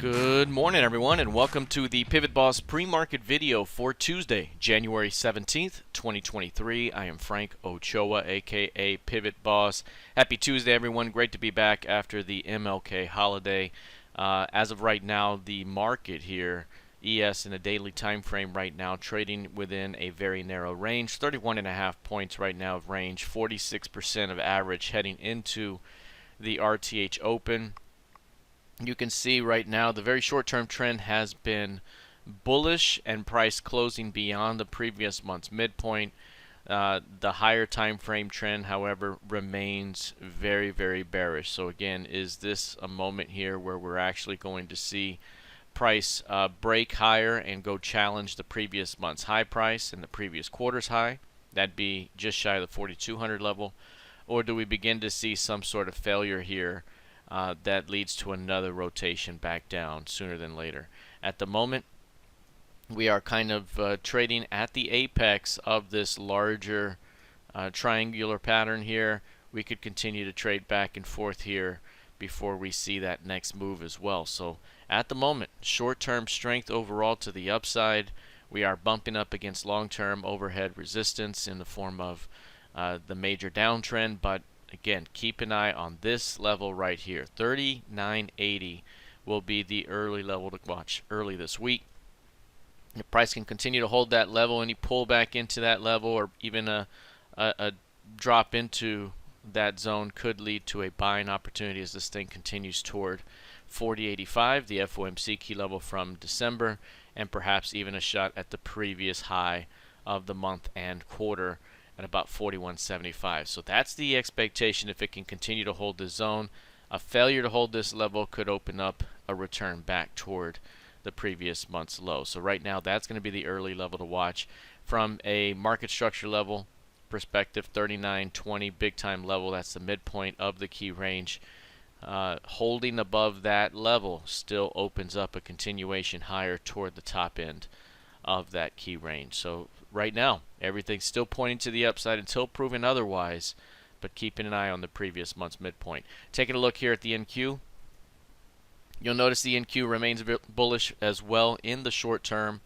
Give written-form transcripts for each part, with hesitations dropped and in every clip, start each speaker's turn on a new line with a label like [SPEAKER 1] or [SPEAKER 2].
[SPEAKER 1] Good morning, everyone, and welcome to the PivotBoss pre-market video for Tuesday, January 17th, 2023. I am Frank Ochoa, aka PivotBoss. Happy Tuesday, everyone. Great to be back after the MLK holiday. As of right now, the market here, ES in a daily time frame right now, trading within a very narrow range, 31.5 points right now of range, 46% of average heading into the RTH Open. You can see right now the very short-term trend has been bullish and price closing beyond the previous month's midpoint. The higher time frame trend, however, remains very, very bearish. So again, is this a moment here where we're actually going to see price break higher and go challenge the previous month's high price and the previous quarter's high? That'd be just shy of the 4,200 level. Or do we begin to see some sort of failure here that leads to another rotation back down sooner than later? At the moment, we are kind of trading at the apex of this larger triangular pattern here. We could continue to trade back and forth here before we see that next move as well. So at the moment, short-term strength overall to the upside. We are bumping up against long-term overhead resistance in the form of the major downtrend, but again, keep an eye on this level right here. 39.80 will be the early level to watch early this week. The price can continue to hold that level. Any pullback into that level or even a drop into that zone could lead to a buying opportunity as this thing continues toward 40.85, the FOMC key level from December, and perhaps even a shot at the previous high of the month and quarter at about 41.75. So that's the expectation if it can continue to hold this zone. A failure to hold this level could open up a return back toward the previous month's low. So right now, that's going to be the early level to watch. From a market structure level perspective, 39.20 big time level, that's the midpoint of the key range. Holding above that level still opens up a continuation higher toward the top end of that key range. So right now, everything's still pointing to the upside until proven otherwise, but keeping an eye on the previous month's midpoint. Taking a look here at the NQ, you'll notice the NQ remains a bit bullish as well in the short term.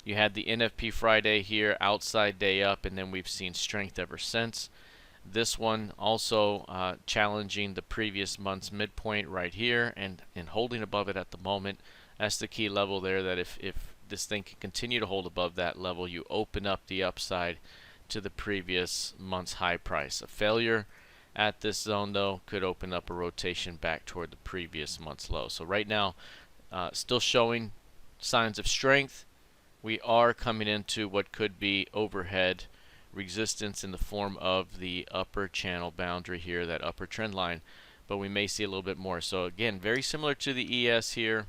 [SPEAKER 1] You had the NFP Friday here, outside day up, and then we've seen strength ever since. This one also challenging the previous month's midpoint right here and holding above it at the moment. That's the key level there, that if this thing can continue to hold above that level, you open up the upside to the previous month's high price. A failure at this zone, though, could open up a rotation back toward the previous month's low. So right now, still showing signs of strength. We are coming into what could be overhead resistance in the form of the upper channel boundary here, that upper trend line, but we may see a little bit more. So again, very similar to the ES here.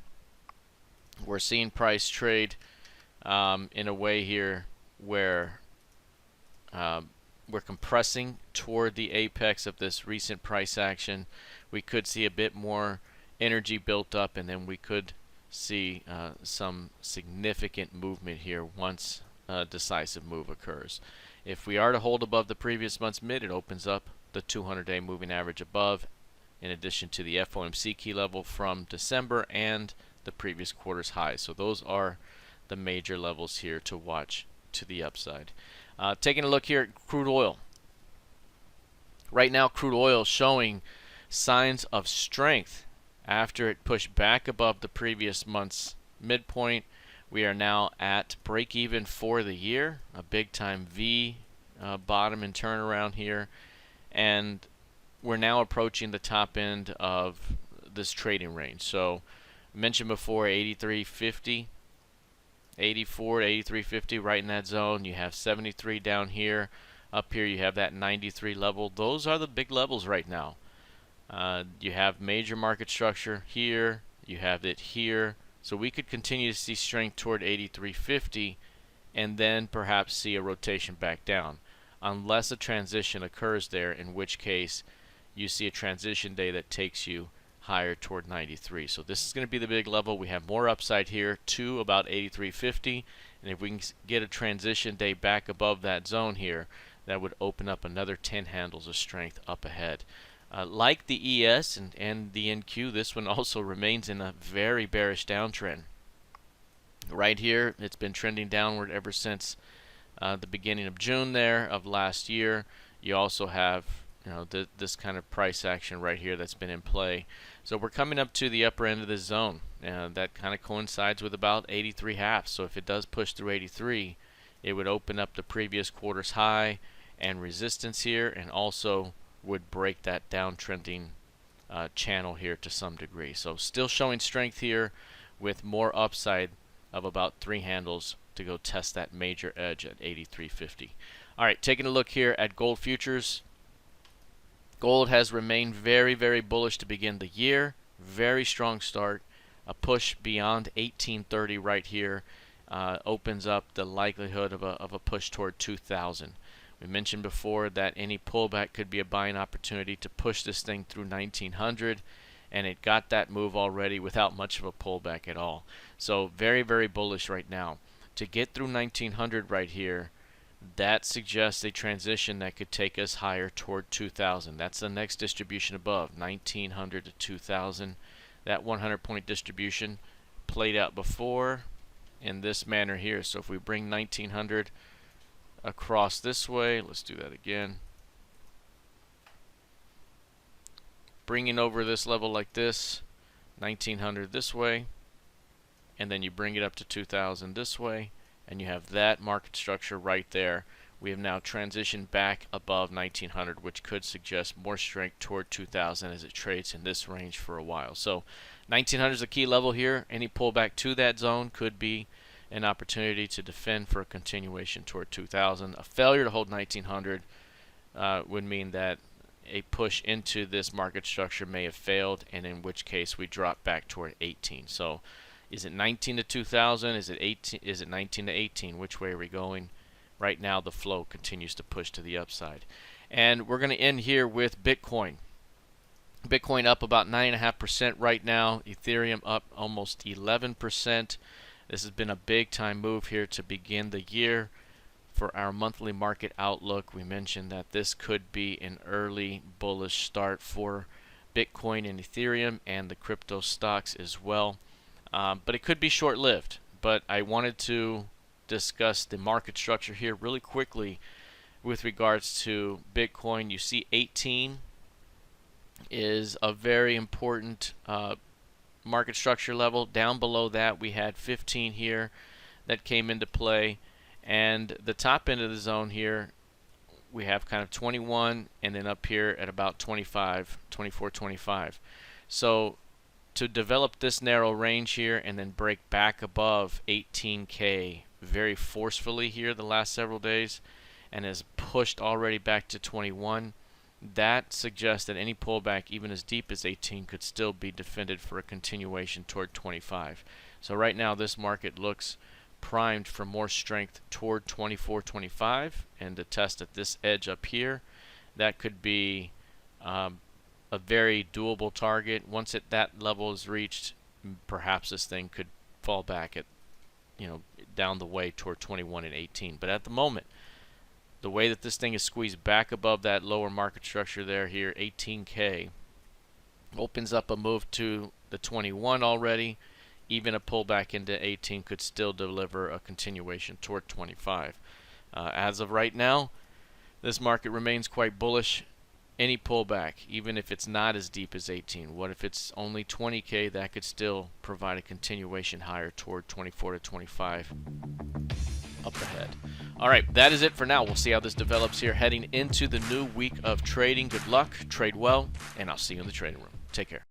[SPEAKER 1] We're seeing price trade in a way here where we're compressing toward the apex of this recent price action. We could see a bit more energy built up, and then we could see some significant movement here once a decisive move occurs. If we are to hold above the previous month's mid, it opens up the 200-day moving average above, in addition to the FOMC key level from December and the previous quarter's high. So those are the major levels here to watch to the upside. Taking a look here at crude oil. Right now, crude oil showing signs of strength after it pushed back above the previous month's midpoint. We are now at break even for the year, a big time V bottom and turnaround here, and we're now approaching the top end of this trading range. So mentioned before, 83.50, 84 to 83.50, right in that zone. You have 73 down here. Up here you have that 93 level. Those are the big levels right now. You have major market structure here. You have it here. So we could continue to see strength toward 83.50 and then perhaps see a rotation back down, unless a transition occurs there, in which case you see a transition day that takes you higher toward 93. So this is going to be the big level. We have more upside here to about 83.50, and if we can get a transition day back above that zone here, that would open up another 10 handles of strength up ahead. Like the ES and the NQ, this one also remains in a very bearish downtrend. Right here, it's been trending downward ever since the beginning of June there of last year. You also have this kind of price action right here that's been in play. So we're coming up to the upper end of this zone, and that kind of coincides with about 83.5. So if it does push through 83, it would open up the previous quarter's high and resistance here, and also would break that downtrending channel here to some degree. So still showing strength here with more upside of about 3 handles to go test that major edge at 83.50. All right, taking a look here at gold futures. Gold has remained very, very bullish to begin the year. Very strong start. A push beyond 1830 right here opens up the likelihood of a push toward 2000. We mentioned before that any pullback could be a buying opportunity to push this thing through 1900, and it got that move already without much of a pullback at all. So very, very bullish right now. To get through 1900 right here, that suggests a transition that could take us higher toward 2000. That's the next distribution above, 1900 to 2000. That 100-point distribution played out before in this manner here. So if we bring 1900 across this way, let's do that again. Bringing over this level like this, 1900 this way, and then you bring it up to 2000 this way, and you have that market structure right there. We have now transitioned back above 1900, which could suggest more strength toward 2000 as it trades in this range for a while. So 1900 is a key level here. Any pullback to that zone could be an opportunity to defend for a continuation toward 2000. A failure to hold 1900 would mean that a push into this market structure may have failed, and in which case we drop back toward 18. So is it 19 to 2000? Is it 18? Is it 19 to 18? Which way are we going? Right now the flow continues to push to the upside. And we're going to end here with Bitcoin. Bitcoin up about 9.5% right now. Ethereum up almost 11%. This has been a big time move here to begin the year. For our monthly market outlook, we mentioned that this could be an early bullish start for Bitcoin and Ethereum and the crypto stocks as well. But it could be short-lived. But I wanted to discuss the market structure here really quickly with regards to Bitcoin. You see 18 is a very important market structure level. Down below that we had 15 here that came into play, and the top end of the zone here we have kind of 21, and then up here at about 25, 24, 25. So to develop this narrow range here and then break back above 18K very forcefully here the last several days, and has pushed already back to 21, that suggests that any pullback even as deep as 18 could still be defended for a continuation toward 25. So right now this market looks primed for more strength toward 24, 25, and to test at this edge up here, that could be a very doable target. Once that level is reached, perhaps this thing could fall back at down the way toward 21 and 18. But at the moment, the way that this thing is squeezed back above that lower market structure there here, 18K, opens up a move to the 21 already. Even a pullback into 18 could still deliver a continuation toward 25. As of right now, this market remains quite bullish. Any pullback, even if it's not as deep as 18, what if it's only 20K, that could still provide a continuation higher toward 24 to 25 up ahead. All right, that is it for now. We'll see how this develops here heading into the new week of trading. Good luck, trade well, and I'll see you in the trading room. Take care.